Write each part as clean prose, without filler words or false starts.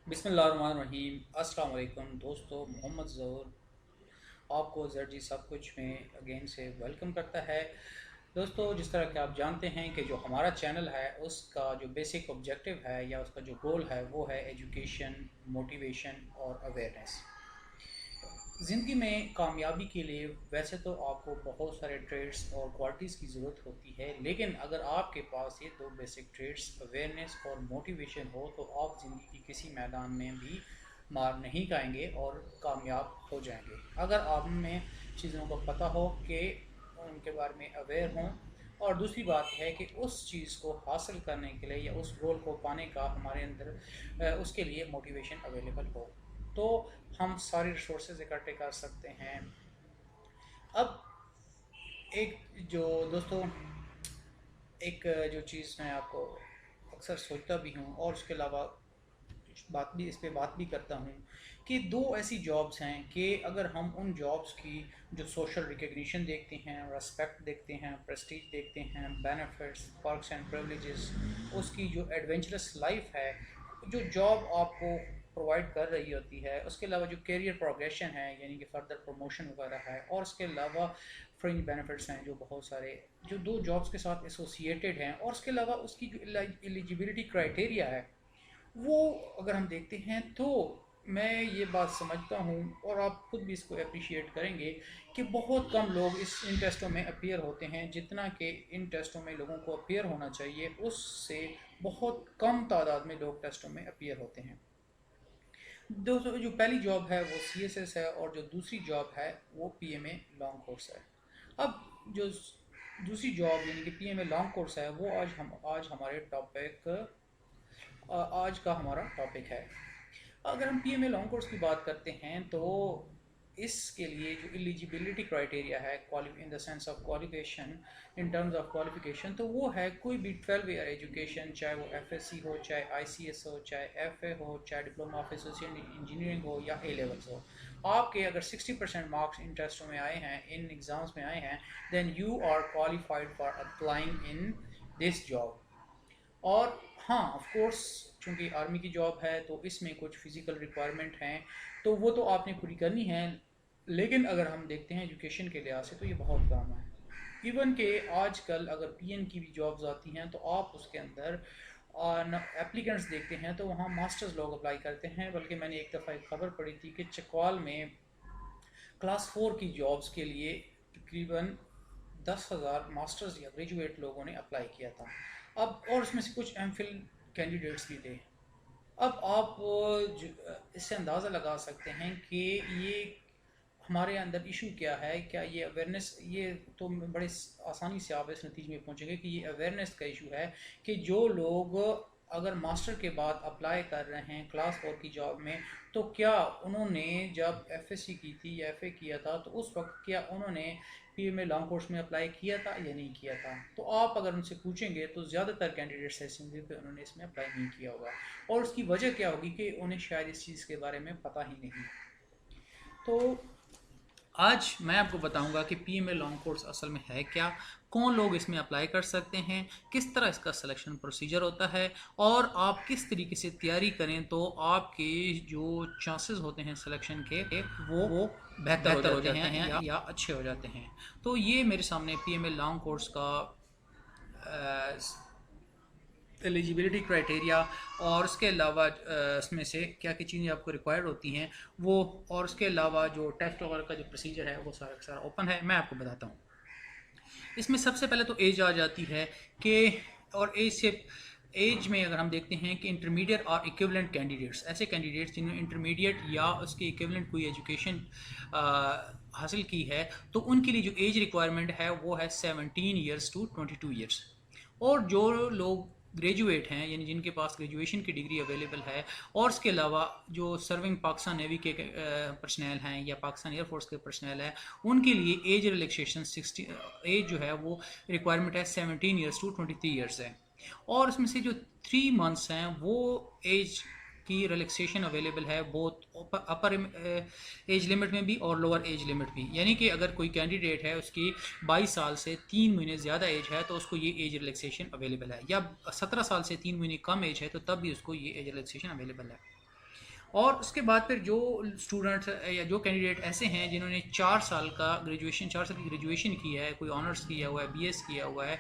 बिस्मिल्लाहिर्रहमानिर्रहीम। अस्सलाम वालेकुम दोस्तों, मोहम्मद ज़हूर आपको ज़र्जी सब कुछ में अगेन से वेलकम करता है। दोस्तों, जिस तरह कि आप जानते हैं कि जो हमारा चैनल है उसका जो बेसिक ऑब्जेक्टिव है या उसका जो गोल है वो है एजुकेशन, मोटिवेशन और अवेयरनेस। ज़िंदगी में कामयाबी के लिए वैसे तो आपको बहुत सारे ट्रेड्स और क्वालिटीज़ की ज़रूरत होती है, लेकिन अगर आपके पास ये दो बेसिक ट्रेड्स अवेयरनेस और मोटिवेशन हो तो आप ज़िंदगी की किसी मैदान में भी मार नहीं खाएंगे और कामयाब हो जाएंगे। अगर आप में चीज़ों को पता हो कि उनके बारे में अवेयर हों, और दूसरी बात है कि उस चीज़ को हासिल करने के लिए या उस गोल को पाने का हमारे अंदर उसके लिए मोटिवेशन अवेलेबल हो, तो हम सारे रिसोर्सेज इकट्ठे कर सकते हैं। अब एक जो दोस्तों एक जो चीज़ मैं आपको अक्सर सोचता भी हूँ और उसके अलावा इस पे बात भी करता हूँ कि दो ऐसी जॉब्स हैं कि अगर हम उन जॉब्स की जो सोशल रिकग्निशन देखते हैं, रेस्पेक्ट देखते हैं, प्रेस्टीज देखते हैं, बेनिफिट्स, पर्क्स एंड प्रिविलेजेस, उसकी जो एडवेंचरस लाइफ है जो जॉब आपको प्रोवाइड कर रही होती है, उसके अलावा जो करियर प्रोग्रेशन है यानी कि फर्दर प्रमोशन वगैरह है, और उसके अलावा फ्रिंज बेनिफिट्स हैं जो बहुत सारे जो दो जॉब्स के साथ एसोसिएटेड हैं, और उसके अलावा उसकी जो एलिजिबिलिटी क्राइटेरिया है वो अगर हम देखते हैं तो मैं ये बात समझता हूँ, और आप खुद भी इसको अप्रिशिएट करेंगे, कि बहुत कम लोग इन टेस्टों में अपीयर होते हैं। जितना कि इन टेस्टों में लोगों को अपीयर होना चाहिए उससे बहुत कम तादाद में लोग टेस्टों में अपीयर होते हैं। दोस्तों, जो पहली जॉब है वो CSS है और जो दूसरी जॉब है वो PMA लॉन्ग कोर्स है। अब जो दूसरी जॉब यानी कि PMA लॉन्ग कोर्स है वो आज हमारे टॉपिक आज का हमारा टॉपिक है। अगर हम PMA लॉन्ग कोर्स की बात करते हैं तो इसके लिए जो एलिजिबिलिटी क्राइटेरिया है, in the sense of qualification, in terms of qualification, तो वो है कोई भी 12 ईयर एजुकेशन, चाहे वो FSC हो, चाहे ICS हो, चाहे FA हो, चाहे डिप्लोमा ऑफ एसोसिएट इंजीनियरिंग हो या A लेवल्स हो। आपके अगर 60% मार्क्स इन टेस्टों में आए हैं, इन एग्ज़ाम्स में आए हैं, then you are qualified for applying in this job. और हाँ, ऑफ कोर्स, चूंकि आर्मी की जॉब है तो इसमें कुछ फिज़िकल रिक्वायरमेंट हैं, तो वो तो आपने पूरी करनी है। लेकिन अगर हम देखते हैं एजुकेशन के लिहाज से तो ये बहुत कम है। इवन के आजकल अगर PN की भी जॉब्स आती हैं तो आप उसके अंदर एप्लीकेंट्स देखते हैं तो वहाँ मास्टर्स लोग अप्लाई करते हैं। बल्कि मैंने एक दफ़ा एक खबर पढ़ी थी कि चकवाल में क्लास 4 की जॉब्स के लिए तकरीबन 10,000 मास्टर्स या ग्रेजुएट लोगों ने अप्लाई किया था। अब और उसमें से कुछ MPhil कैंडिडेट्स भी थे। अब आप इससे अंदाज़ा लगा सकते हैं कि ये हमारे अंदर इशू क्या है। क्या ये अवेयरनेस, ये तो बड़े आसानी से आप इस नतीजे में पहुंचेंगे कि ये अवेयरनेस का इशू है कि जो लोग अगर मास्टर के बाद अप्लाई कर रहे हैं क्लास 4 की जॉब में, तो क्या उन्होंने जब FSC की थी या FA किया था तो उस वक्त क्या उन्होंने PMA लॉन्ग कोर्स में अप्लाई किया था या नहीं किया था। तो आप अगर उनसे पूछेंगे तो ज़्यादातर कैंडिडेट्स ऐसे होंगे कि उन्होंने इसमें अप्लाई नहीं किया होगा, और उसकी वजह क्या होगी कि उन्हें शायद इस चीज़ के बारे में पता ही नहीं। तो आज मैं आपको बताऊंगा कि PMA लॉन्ग कोर्स असल में है क्या, कौन लोग इसमें अप्लाई कर सकते हैं, किस तरह इसका सिलेक्शन प्रोसीजर होता है, और आप किस तरीके से तैयारी करें तो आपके जो चांसेस होते हैं सिलेक्शन के वो बेहतर हो जाते हैं या अच्छे हो जाते हैं। तो ये मेरे सामने PMA लॉन्ग कोर्स का एलिजिबिलिटी क्राइटेरिया और उसके अलावा इसमें से क्या क्या चीज़ें आपको रिक्वायर्ड होती हैं वो, और उसके अलावा जो टेस्ट वगैरह का जो प्रोसीजर है वो सारा का सारा ओपन है, मैं आपको बताता हूँ। इसमें सबसे पहले तो एज आ जाती है कि, और एज में अगर हम देखते हैं कि इंटरमीडिएट और इक्विवेलेंट कैंडिडेट्स, ऐसे कैंडिडेट्स जिन्होंने इंटरमीडिएट या उसके इक्विवेलेंट कोई एजुकेशन हासिल की है, तो उनके लिए जो एज रिक्वायरमेंट है वो है 17 ईयर्स टू 22 ईयर्स। और जो लोग ग्रेजुएट हैं यानी जिनके पास ग्रेजुएशन की डिग्री अवेलेबल है, और इसके अलावा जो सर्विंग पाकिस्तान नेवी के पर्सनल हैं या पाकिस्तान एयरफोर्स के पर्सनल हैं, उनके लिए एज रिलैक्सेशन 60 एज जो है वो रिक्वायरमेंट है 17 ईयर्स टू 23 ईयर्स है। और इसमें से जो 3 मंथ्स हैं वो एज की रिलैक्सेशन अवेलेबल है बोथ अपर एज लिमिट में भी और लोअर एज लिमिट भी। यानी कि अगर कोई कैंडिडेट है उसकी 22 साल से 3 महीने ज़्यादा एज है तो उसको ये एज रिलैक्सेशन अवेलेबल है, या 17 साल से 3 महीने कम एज है तो तब भी उसको ये एज रिलैक्सेशन अवेलेबल है। और उसके बाद फिर जो स्टूडेंट्स या जो कैंडिडेट ऐसे हैं जिन्होंने 4 साल की ग्रेजुएशन की है, कोई ऑनर्स किया हुआ है, बीएस किया हुआ है,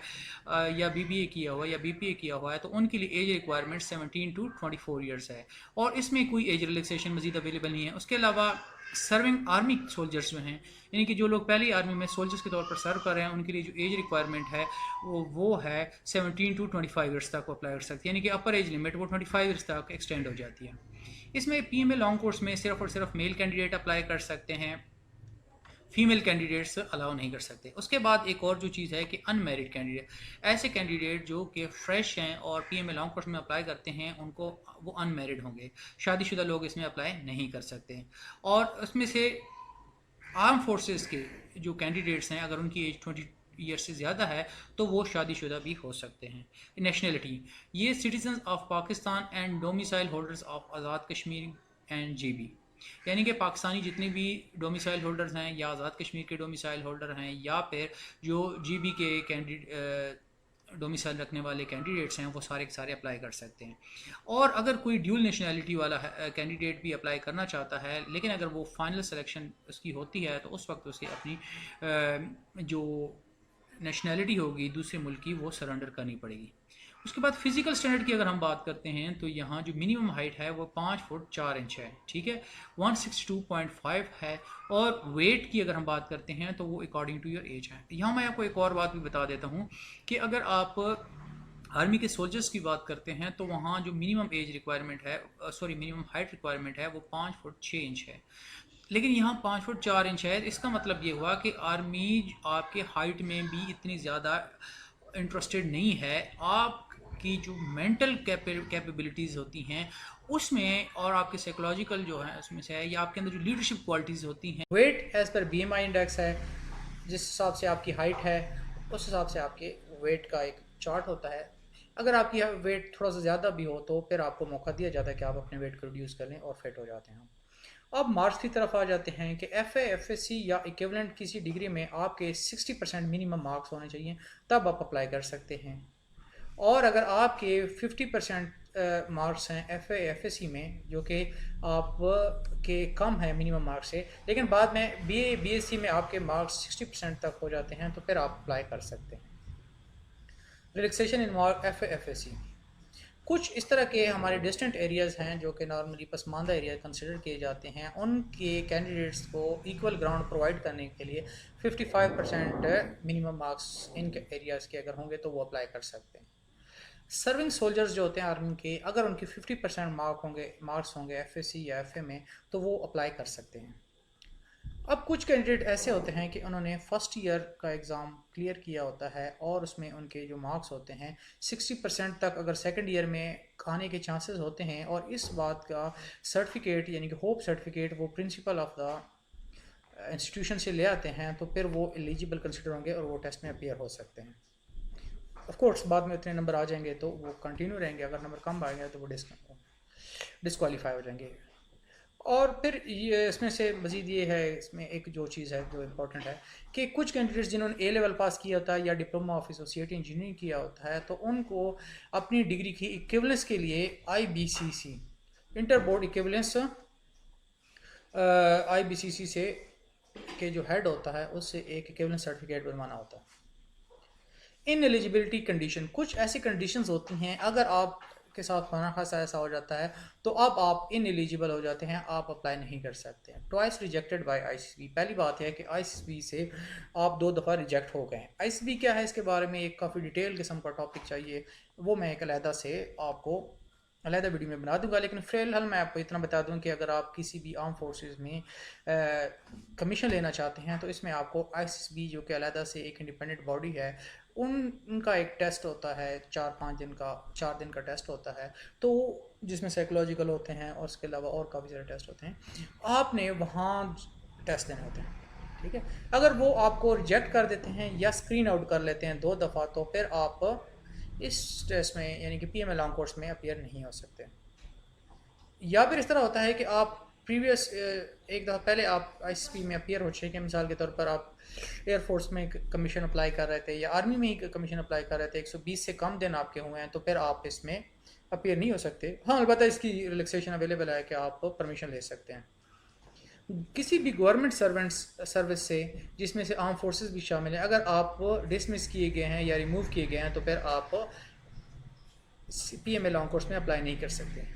या बीबीए किया हुआ है या बीपीए किया हुआ है, तो उनके लिए एज रिक्वायरमेंट 17 to 24 ईयर्स है और इसमें कोई एज रिलैक्सेशन मजीद अवेलेबल नहीं है। उसके अलावा सर्विंग आर्मी सोल्जर्स जो हैं, यानी कि जो लोग पहली आर्मी में सोल्जर्स के तौर पर सर्व कर रहे हैं, उनके लिए जो एज रिक्वायरमेंट है वो है 17 to 25 ईयर्स तक वो अप्लाई कर सकते हैं, यानी कि अपर एज लिमिट वो 25 ईयर्स तक एक्सटेंड हो जाती है। इसमें पीएमए लॉन्ग कोर्स में सिर्फ और सिर्फ मेल कैंडिडेट अप्लाई कर सकते हैं, फीमेल कैंडिडेट्स अलाउ नहीं कर सकते। उसके बाद एक और जो चीज़ है कि अनमेरिड कैंडिडेट, ऐसे कैंडिडेट जो कि फ्रेश हैं और पीएमए लॉन्ग कोर्स में अप्लाई करते हैं, उनको वो अनमेरिड होंगे, शादीशुदा लोग इसमें अप्लाई नहीं कर सकते। और उसमें से आर्म फोर्सेस के जो कैंडिडेट्स हैं, अगर उनकी एज 20 ईयर से ज़्यादा है तो वो शादीशुदा भी हो सकते हैं। नेशनलिटी, ये citizen of Pakistan and domicile holders of Azad Kashmir and GB, यानी कि पाकिस्तानी जितने भी डोमिसाइल होल्डर्स हैं या आज़ाद कश्मीर के डोमिसाइल होल्डर हैं या फिर जो जीबी के कैंडिडेट डोमिसाइल रखने वाले कैंडिडेट्स हैं, वो सारे के सारे अप्लाई कर सकते हैं। और अगर कोई ड्यूल नेशनैलिटी वाला कैंडिडेट भी अप्लाई करना चाहता है, लेकिन अगर वो फाइनल सिलेक्शन उसकी होती है तो उस वक्त उसे अपनी जो नेशनैलिटी होगी दूसरे मुल्क की वो सरेंडर करनी पड़ेगी। उसके बाद फिजिकल स्टैंडर्ड की अगर हम बात करते हैं तो यहाँ जो मिनिमम हाइट है वो 5 फुट 4 इंच है, ठीक है, 162.5 है। और वेट की अगर हम बात करते हैं तो वो अकॉर्डिंग टू योर एज है। यहाँ मैं आपको एक और बात भी बता देता हूँ कि अगर आप आर्मी के सोल्जर्स की बात करते हैं तो वहाँ जो मिनिमम एज रिक्वायरमेंट है, मिनिमम हाइट रिक्वायरमेंट है वो 5 फुट 6 इंच है, लेकिन यहाँ 5 फुट 4 इंच है। इसका मतलब ये हुआ कि आर्मी आपके हाइट में भी इतनी ज़्यादा इंटरेस्टेड नहीं है, आपकी जो मेंटल कैपेबिलिटीज़ होती हैं उसमें और आपके साइकोलॉजिकल जो है उसमें से है, या आपके अंदर जो लीडरशिप क्वालिटीज़ होती हैं। वेट एज़ पर बीएमआई इंडेक्स है, जिस हिसाब से आपकी हाइट है उस हिसाब से आपके वेट का एक चार्ट होता है। अगर आपकी वेट थोड़ा सा ज़्यादा भी हो तो फिर आपको मौका दिया जाता है कि आप अपने वेट को रिड्यूस कर लें और फिट हो जाते हैं। अब मार्क्स की तरफ आ जाते हैं कि एफएससी या इक्विवेलेंट किसी डिग्री में आपके 60% मिनिमम मार्क्स होने चाहिए, तब आप अप्लाई कर सकते हैं। और अगर आपके 50% मार्क्स हैं एफएससी में, जो कि आप के कम है मिनिमम मार्क्स से, लेकिन बाद में बीएससी में आपके मार्क्स 60% तक हो जाते हैं, तो फिर आप अप्लाई कर सकते हैं। रिलैक्सेशन इन एफएससी, कुछ इस तरह के हमारे डिस्टेंट एरियाज़ हैं जो कि नॉर्मली पसमानदा एरिया कंसिडर किए जाते हैं, उनके कैंडिडेट्स को इक्वल ग्राउंड प्रोवाइड करने के लिए 55% मिनिमम मार्क्स इन एरियाज़ के अगर होंगे तो वो अप्लाई कर सकते हैं। सर्विंग सोल्जर्स जो होते हैं आर्मी के, अगर उनके 50% मार्क्स होंगे एफएससी या एफए में, तो वो अप्लाई कर सकते हैं। अब कुछ कैंडिडेट ऐसे होते हैं कि उन्होंने फर्स्ट ईयर का एग्ज़ाम क्लियर किया होता है और उसमें उनके जो मार्क्स होते हैं 60% तक अगर सेकंड ईयर में आने के चांसेस होते हैं, और इस बात का सर्टिफिकेट यानी कि होप सर्टिफिकेट वो प्रिंसिपल ऑफ द इंस्टीट्यूशन से ले आते हैं, तो फिर वो एलिजिबल कंसिडर होंगे और वो टेस्ट में अपीयर हो सकते हैं। ऑफ कोर्स बाद में उतने नंबर आ जाएंगे तो वो कंटिन्यू रहेंगे, अगर नंबर कम आएंगे तो वो डिस्क्वालीफाई हो जाएंगे। और फिर ये इसमें से मज़ीद ये है, इसमें एक जो चीज़ है जो इम्पोर्टेंट है कि कुछ कैंडिडेट्स जिन्होंने ए लेवल पास किया होता है या डिप्लोमा ऑफ एसोसिएट इंजीनियरिंग किया होता है, तो उनको अपनी डिग्री की इक्विवेलेंस के लिए IBCC inter board equivalence IBCC से के जो हेड होता है उससे एक इक्विवेलेंस सर्टिफिकेट बनवाना होता है। इन एलिजिबिलिटी कंडीशन, कुछ ऐसी कंडीशंस होती हैं अगर आप के साथ खाना खासा ऐसा हो जाता है तो अब आप इन एलिजिबल हो जाते हैं, आप अप्लाई नहीं कर सकते हैं। ट्वाइस रिजेक्टेड बाय आईसीबी, पहली बात है कि आईसीबी से आप 2 दफ़ा रिजेक्ट हो गए हैं। आईसीबी क्या है, इसके बारे में एक काफ़ी डिटेल किस्म का टॉपिक चाहिए, वो मैं एक अलहदा से आपको अलहदा वीडियो में बना दूंगा, लेकिन फ़िलहाल मैं आपको इतना बता दूं कि अगर आप किसी भी आर्म फोर्सेस में कमीशन लेना चाहते हैं तो इसमें आपको आईसीबी जो कि अलहदा से एक इंडिपेंडेंट बॉडी है, उनका एक टेस्ट होता है 4 दिन का टेस्ट होता है, तो जिसमें साइकोलॉजिकल होते हैं और उसके अलावा और काफ़ी सारे टेस्ट होते हैं, आपने वहाँ टेस्ट देने होते हैं। ठीक है, अगर वो आपको रिजेक्ट कर देते हैं या स्क्रीन आउट कर लेते हैं 2 दफ़ा, तो फिर आप इस टेस्ट में यानी कि पीएमए लॉन्ग कोर्स में अपीयर नहीं हो सकते। या फिर इस तरह होता है कि आप प्रीवियस एक दफ़ा पहले आप आईसीबी में अपीयर हो चुके हैं, मिसाल के तौर पर आप एयरफोर्स में कमीशन अप्लाई कर रहे थे या आर्मी में ही कमीशन अप्लाई कर रहे थे, 120 से कम दिन आपके हुए हैं, तो फिर आप इसमें अपीयर नहीं हो सकते। हाँ, अलबत्ता इसकी रिलैक्सेशन अवेलेबल है कि आप परमिशन ले सकते हैं। किसी भी गवर्नमेंट सर्विस से, जिसमें से आर्म फोर्सेस भी शामिल हैं, अगर आप डिसमिस किए गए हैं या रिमूव किए गए हैं तो फिर आप PMA लॉन्ग कोर्स में अप्लाई नहीं कर सकते।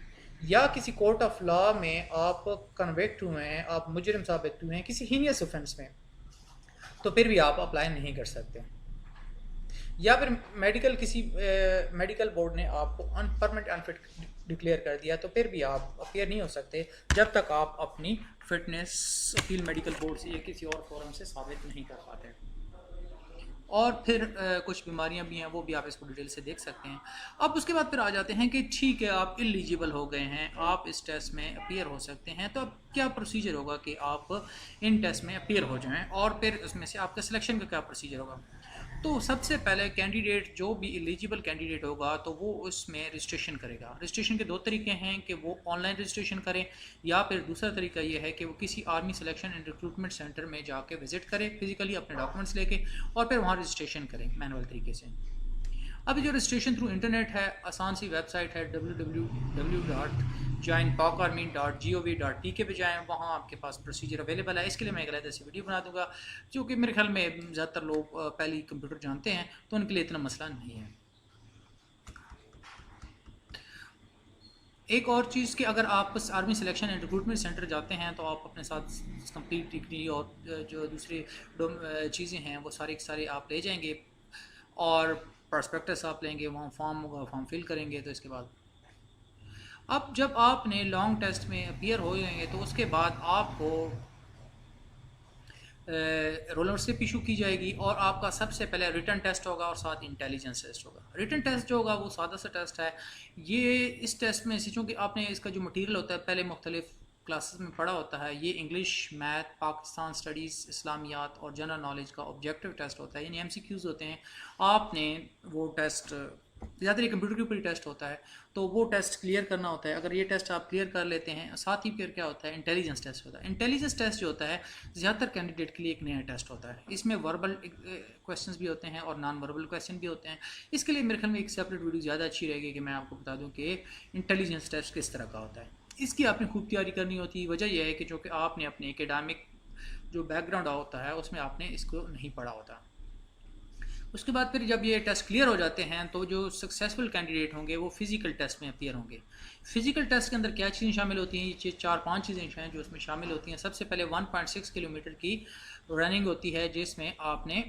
या किसी कोर्ट ऑफ लॉ में आप कन्विक्ट हुए हैं, आप मुजरिम साबित हुए हैं किसी हीनियस ऑफेंस में, तो फिर भी आप अप्लाई नहीं कर सकते। या फिर मेडिकल बोर्ड ने आपको परमानेंट अनफिट डिक्लेयर कर दिया, तो फिर भी आप अपियर नहीं हो सकते जब तक आप अपनी फिटनेस अपील मेडिकल बोर्ड से या किसी और फोरम से साबित नहीं कर पाते। और फिर कुछ बीमारियां भी हैं, वो भी आप इसको डिटेल से देख सकते हैं। अब उसके बाद फिर आ जाते हैं कि ठीक है, आप इलिजिबल हो गए हैं, आप इस टेस्ट में अपीयर हो सकते हैं, तो अब क्या प्रोसीजर होगा कि आप इन टेस्ट में अपीयर हो जाएं, और फिर उसमें से आपका सिलेक्शन का क्या प्रोसीजर होगा। तो सबसे पहले कैंडिडेट, जो भी एलिजिबल कैंडिडेट होगा, तो वो उसमें रजिस्ट्रेशन करेगा। रजिस्ट्रेशन के दो तरीके हैं कि वो ऑनलाइन रजिस्ट्रेशन करें, या फिर दूसरा तरीका ये है कि वो किसी army selection and recruitment centre में जाके विजिट करें फिजिकली अपने डॉक्यूमेंट्स लेके, और फिर वहाँ रजिस्ट्रेशन करें मैनुअल तरीके से। अभी जो रजिस्ट्रेशन थ्रू इंटरनेट है, आसान सी वेबसाइट है www.joinpakarmy.gov.tk पे जाएँ, वहाँ आपके पास प्रोसीजर अवेलेबल है। इसके लिए मैं एक अलग से वीडियो बना दूंगा, जो कि मेरे ख्याल में ज़्यादातर लोग पहले ही कंप्यूटर जानते हैं, तो उनके लिए इतना मसला नहीं है। एक और चीज़ कि अगर आप army selection and recruitment centre जाते हैं, तो आप अपने साथ कंप्लीट डिग्री और जो दूसरी चीज़ें हैं वो सारी सारी आप ले जाएंगे, और प्रॉस्पेक्टस आप लेंगे, वहाँ फॉर्म होगा, फॉर्म फिल करेंगे। तो इसके बाद अब जब आपने लॉन्ग टेस्ट में अपीयर हो जाएंगे, तो उसके बाद आपको रोल नंबर स्लिप इशू की जाएगी, और आपका सबसे पहले रिटन टेस्ट होगा और साथ इंटेलिजेंस टेस्ट होगा। रिटन टेस्ट जो होगा वो सादा सा टेस्ट है। ये इस टेस्ट में से, चूँकि आपने इसका जो मटीरियल होता है पहले मुख्तलिफ क्लासेस में पढ़ा होता है, ये इंग्लिश, मैथ, पाकिस्तान स्टडीज़, इस्लामियात और जनरल नॉलेज का ऑब्जेक्टिव टेस्ट होता है, यानी MCQs होते हैं। आपने वो टेस्ट, ज़्यादातर कंप्यूटर के ऊपर ही टेस्ट होता है, तो वो टेस्ट क्लियर करना होता है। अगर ये टेस्ट आप क्लियर कर लेते हैं, साथ ही फिर क्या होता है, इंटेलिजेंस टेस्ट होता है। इंटेलिजेंस टेस्ट जो होता है ज़्यादातर कैंडिडेट के लिए एक नया टेस्ट होता है। इसमें वर्बल क्वेश्चंस भी होते हैं और नॉन वर्बल क्वेश्चन भी होते हैं। इसके लिए मेरे ख्याल में एक सेपरेट वीडियो ज़्यादा अच्छी रहेगी कि मैं आपको बता दूँ कि इंटेलिजेंस टेस्ट किस तरह का होता है। इसकी आपने खूब तैयारी करनी होती है। वजह यह है कि जो कि आपने अपने एकेडमिक जो बैकग्राउंड होता है उसमें आपने इसको नहीं पढ़ा होता। उसके बाद फिर जब ये टेस्ट क्लियर हो जाते हैं, तो जो सक्सेसफुल कैंडिडेट होंगे वो फिजिकल टेस्ट में अपीयर होंगे। फिजिकल टेस्ट के अंदर क्या चीज़ें शामिल होती हैं, ये 4-5 चीज़ें हैं जो उसमें शामिल होती हैं। सबसे पहले 1.6 किलोमीटर की रनिंग होती है, जिसमें आपने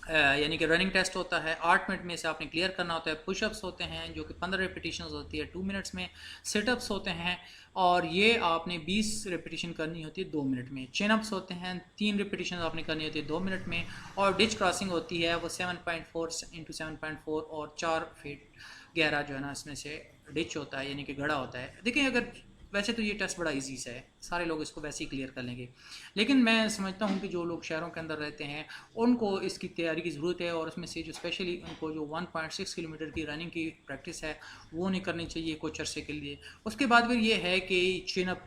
यानी कि रनिंग टेस्ट होता है, 8 मिनट में से आपने क्लियर करना होता है। पुशअप्स होते हैं जो कि 15 रेपिटेशन होती है 2 मिनट्स में। सिटअप्स होते हैं और ये आपने 20 रेपिटेशन करनी होती है 2 मिनट में। चिनअप्स होते हैं 3 रेपिटेशन आपने करनी होती है 2 मिनट में। और डिच क्रॉसिंग होती है वो 7.4 इंटू 7.4 और 4 फीट गहरा जो है ना इसमें से डिच होता है, यानी कि गड़ा होता है। देखिए, अगर वैसे तो ये टेस्ट बड़ा इजी सा है, सारे लोग इसको वैसे ही क्लियर कर लेंगे, लेकिन मैं समझता हूँ कि जो लोग शहरों के अंदर रहते हैं उनको इसकी तैयारी की ज़रूरत है, और उसमें से जो स्पेशली उनको जो 1.6 किलोमीटर की रनिंग की प्रैक्टिस है वो नहीं करनी चाहिए कुछ अरसे के लिए। उसके बाद फिर ये है कि चिनअप,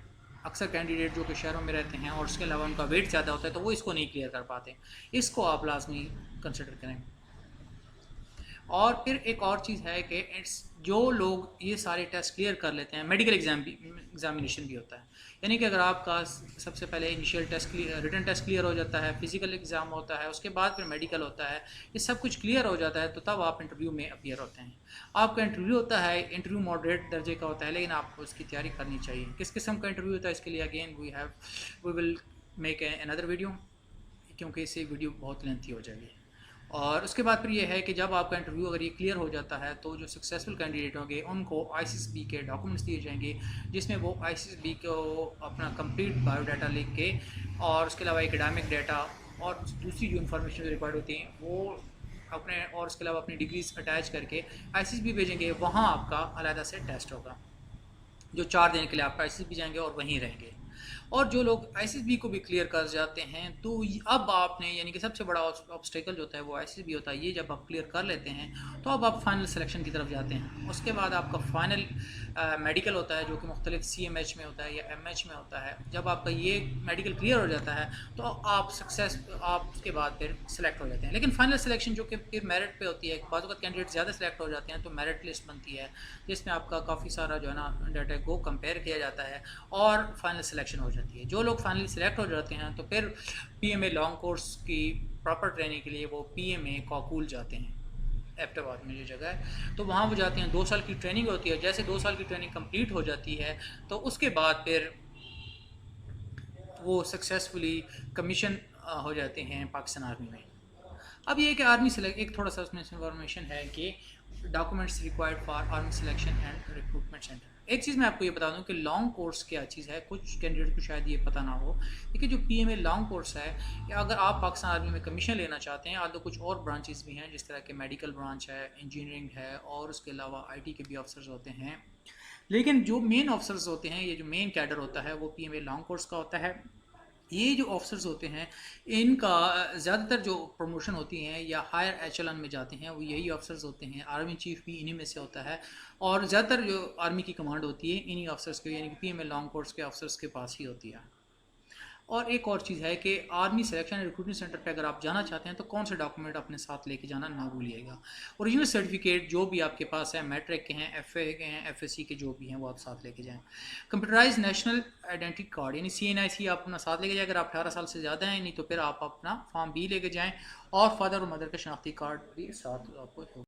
अक्सर कैंडिडेट जो कि शहरों में रहते हैं और उसके अलावा उनका वेट ज़्यादा होता है तो वो इसको नहीं क्लियर कर पाते, इसको आप लाजमी कंसिडर करें। और फिर एक और चीज़ है कि जो लोग ये सारे टेस्ट क्लियर कर लेते हैं, मेडिकल एग्जामिनेशन भी होता है, यानी कि अगर आपका सबसे पहले initial test written test clear हो जाता है, फिजिकल एग्ज़ाम होता है, उसके बाद फिर मेडिकल होता है, ये सब कुछ क्लियर हो जाता है, तो तब आप इंटरव्यू में अपीयर होते हैं। आपका इंटरव्यू होता है, इंटरव्यू मॉडरेट दर्जे का होता है, लेकिन आपको उसकी तैयारी करनी चाहिए। किस किस्म का इंटरव्यू होता है, इसके लिए again we will make another video, क्योंकि इससे वीडियो बहुत लेंथी हो जाएगी। और उसके बाद फिर ये है कि जब आपका इंटरव्यू अगर ये क्लियर हो जाता है, तो जो सक्सेसफुल कैंडिडेट होंगे उनको ICSB के डॉक्यूमेंट्स दिए जाएंगे, जिसमें वो ICSB को अपना कंप्लीट बायोडाटा लिख के, और उसके अलावा एकेडमिक डाटा और दूसरी जो इन्फॉर्मेशन रिक्वायर्ड होती हैं वो अपने, और उसके अलावा अपनी डिग्रीज अटैच करके ICSB भेजेंगे। वहाँ आपका अलहदा से टेस्ट होगा, जो 4 दिन के लिए आप ICSB जाएंगे और वहीं रहेंगे। और जो लोग आईसीएसबी को भी क्लियर कर जाते हैं तो अब आपने यानी कि सबसे बड़ा ऑब्स्टेकल जो होता है वो आईसीएसबी होता है। ये जब आप क्लियर कर लेते हैं तो अब आप फाइनल सिलेक्शन की तरफ जाते हैं। उसके बाद आपका फाइनल मेडिकल होता है जो कि मुख्तलिफ CMH में होता है या MH में होता है। जब आपका ये मेडिकल क्लियर हो जाता है तो आप उसके बाद फिर सेलेक्ट हो जाते हैं। लेकिन फाइनल सिलेक्शन जो कि फिर मेरिट पे होती है, बाद वक्त कैंडिडेट ज़्यादा सेलेक्ट हो जाते हैं तो मेरिट लिस्ट बनती है जिसमें आपका काफ़ी सारा जो है ना डाटा को कंपेयर किया जाता है और फाइनल सिलेक्शन हो जाती है। जो लोग फाइनली सिलेक्ट हो जाते हैं तो फिर PMA लॉन्ग कोर्स की प्रॉपर ट्रेनिंग के लिए वो PMA काकूल जाते हैं, एबटाबाद में जो जगह है, तो वहाँ वो जाते हैं। 2 साल की ट्रेनिंग होती है। जैसे 2 साल की ट्रेनिंग कंप्लीट हो जाती है तो उसके बाद फिर वो सक्सेसफुली कमीशन हो जाते हैं पाकिस्तान आर्मी में। अब ये है कि आर्मी सेलेक्ट एक थोड़ा सा उसमें इन्फॉर्मेशन है कि documents required for army selection and recruitment centre. एक चीज़ मैं आपको ये बता दूं कि लॉन्ग कोर्स क्या चीज़ है, कुछ कैंडिडेट को शायद ये पता ना हो। देखिए जो PMA लॉन्ग कोर्स है, या अगर आप पाकिस्तान आर्मी में कमीशन लेना चाहते हैं, आदो कुछ और ब्रांचेस भी हैं जिस तरह के मेडिकल ब्रांच है, इंजीनियरिंग है और उसके अलावा IT के भी अफसर्स होते हैं। लेकिन जो मेन ऑफिसर्स होते हैं, ये जो मेन कैडर होता है वो PMA लॉन्ग कोर्स का होता है। ये जो ऑफिसर्स होते हैं इनका ज़्यादातर जो प्रमोशन होती हैं या हायर एचेलन में जाते हैं वो यही ऑफिसर्स होते हैं। आर्मी चीफ भी इन्हीं में से होता है और ज़्यादातर जो आर्मी की कमांड होती है इन्हीं ऑफिसर्स के यानी कि PMA लॉन्ग कोर्स के ऑफिसर्स के पास ही होती है। और एक और चीज़ है कि army selection and recruitment centre पे अगर आप जाना चाहते हैं तो कौन से डॉक्यूमेंट अपने साथ लेके जाना ना भूलिएगा। ओरिजिनल सर्टिफिकेट जो भी आपके पास है, मैट्रिक के हैं, FA के हैं, FSC के जो भी हैं वो आप साथ लेके जाएं। कंप्यूटराइज नेशनल आइडेंटिटी कार्ड यानी CNIC आप अपना साथ लेके जाएं अगर आप 18 साल से ज़्यादा हैं, नहीं तो फिर आप अपना फॉर्म B लेके जाएँ और फादर और मदर का शनाख्ती कार्ड भी साथ आपको